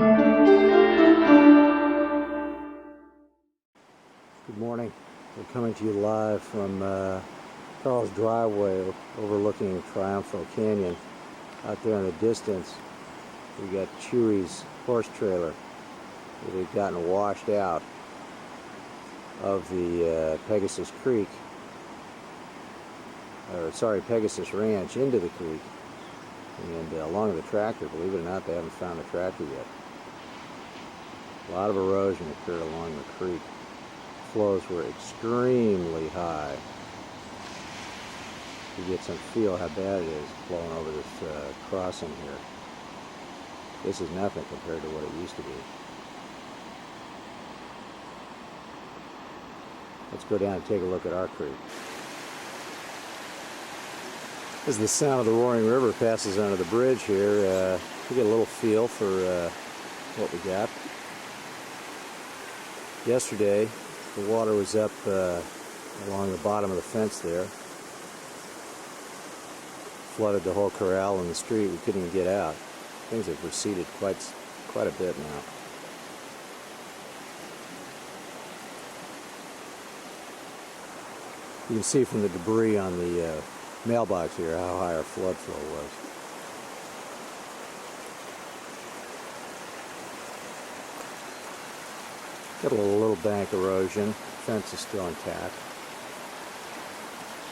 Good morning. We're coming to you live from Carl's driveway overlooking Triumphal Canyon. Out there in the distance, we got Chewy's horse trailer that had gotten washed out of the Pegasus Creek, or sorry, Pegasus Ranch into the creek. And along the tractor, believe it or not, they haven't found the tractor yet. A lot of erosion occurred along the creek. Flows were extremely high. You get some feel how bad it is flowing over this crossing here. This is nothing compared to what it used to be. Let's go down and take a look at our creek. As the sound of the roaring river passes under the bridge here, we get a little feel for what we got. Yesterday, the water was up along the bottom of the fence there. Flooded the whole corral and the street. We couldn't even get out. Things have receded quite a bit now. You can see from the debris on the mailbox here how high our flood flow was. Got a little bank erosion. Fence is still intact.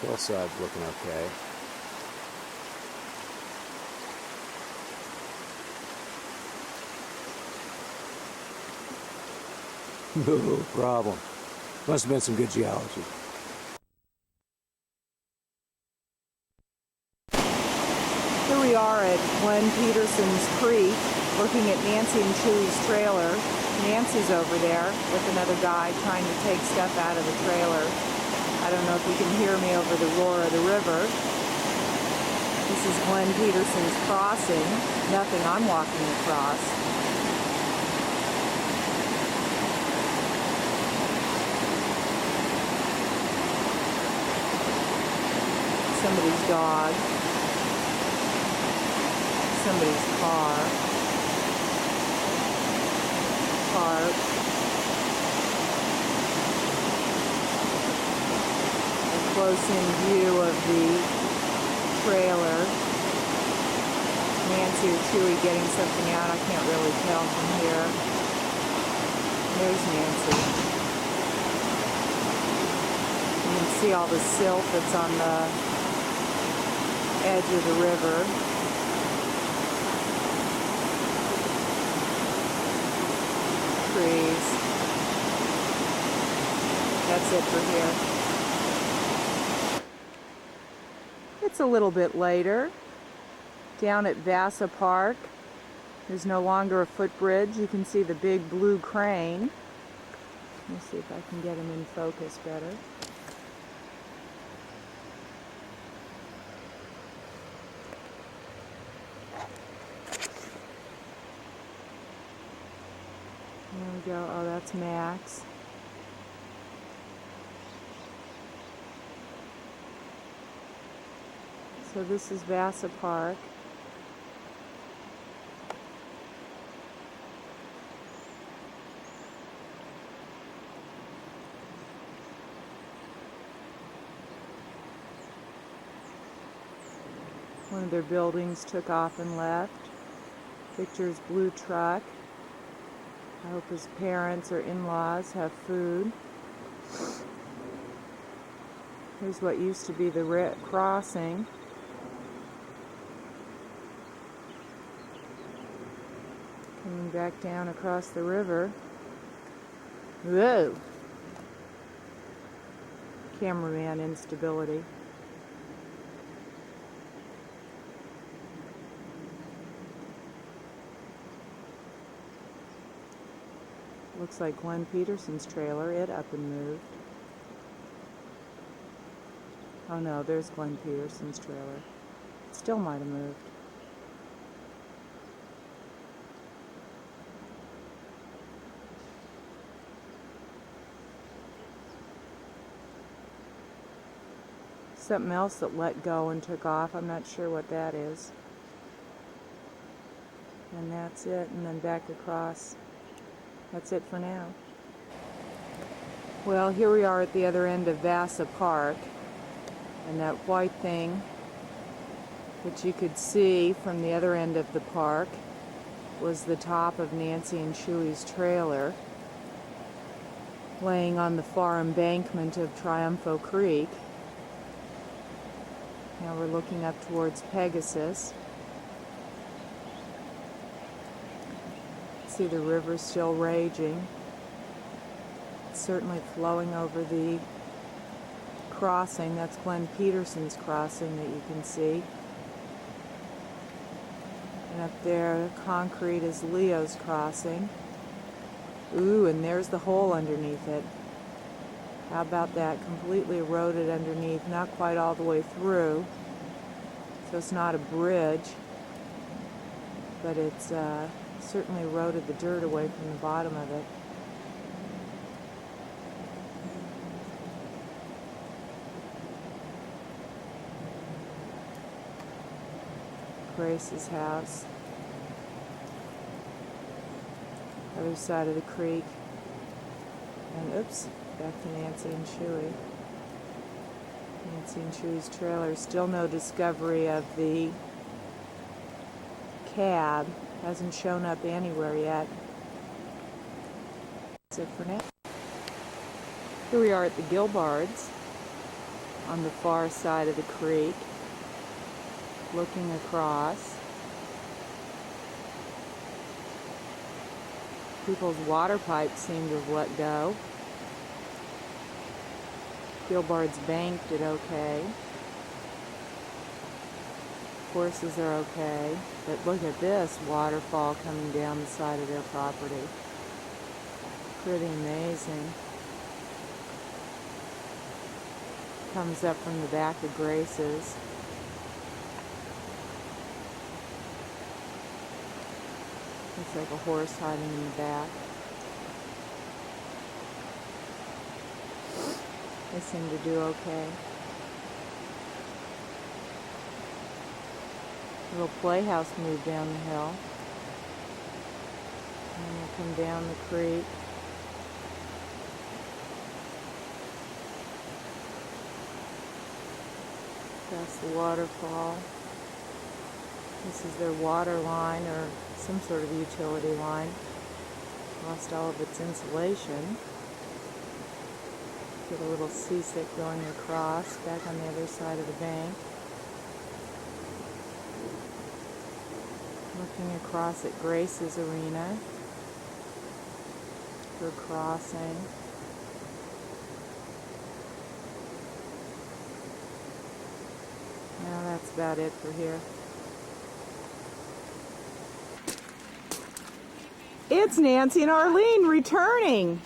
Hillside's looking okay. No problem. Must have been some good geology. Here we are at Glenn Peterson's Creek, looking at Nancy and Chewy's trailer. Nancy's over there with another guy trying to take stuff out of the trailer. I don't know if you can hear me over the roar of the river. This is Glenn Peterson's crossing. Nothing I'm walking across. Somebody's dog. Somebody's car. Park. A close-in view of the trailer. Nancy or Chewy getting something out. I can't really tell from here. There's Nancy. You can see all the silt that's on the edge of the river. Trees. That's it for here. It's a little bit later. Down at Vasa Park, there's no longer a footbridge. You can see the big blue crane. Let me see if I can get him in focus better. There we go. Oh, that's Max. So this is Vasa Park. One of their buildings took off and left. Victor's blue truck. I hope his parents or in-laws have food. Here's what used to be the crossing. Coming back down across the river. Whoa! Cameraman instability. Looks like Glenn Peterson's trailer. It up and moved. Oh no, there's Glenn Peterson's trailer. It still might have moved. Something else that let go and took off. I'm not sure what that is. And that's it, and then back across. That's it for now. Well, here we are at the other end of Vasa Park, and that white thing that you could see from the other end of the park was the top of Nancy and Chewy's trailer, laying on the far embankment of Triumpho Creek. Now we're looking up towards Pegasus. See the river still raging. It's certainly flowing over the crossing. That's Glenn Peterson's crossing that you can see. And up there, concrete is Leo's crossing. Ooh, and there's the hole underneath it. How about that? Completely eroded underneath, not quite all the way through. So it's not a bridge, but it's certainly eroded the dirt away from the bottom of it. Grace's house. Other side of the creek. And oops, back to Nancy and Chewy. Nancy and Chewy's trailer. Still no discovery of the cab. Hasn't shown up anywhere yet. That's it for now. Here we are at the Gilbards on the far side of the creek, looking across. People's water pipes seem to have let go. Gilbard's bank did okay. Horses are okay. But look at this waterfall coming down the side of their property. Pretty amazing. Comes up from the back of Grace's. Looks like a horse hiding in the back. They seem to do okay. A little playhouse moved down the hill. And we'll come down the creek. That's the waterfall. This is their water line or some sort of utility line. Lost all of its insulation. Get a little seasick going across, back on the other side of the bank. Looking across at Grace's arena. Her crossing. Now that's about it for here. It's Nancy and Arlene returning.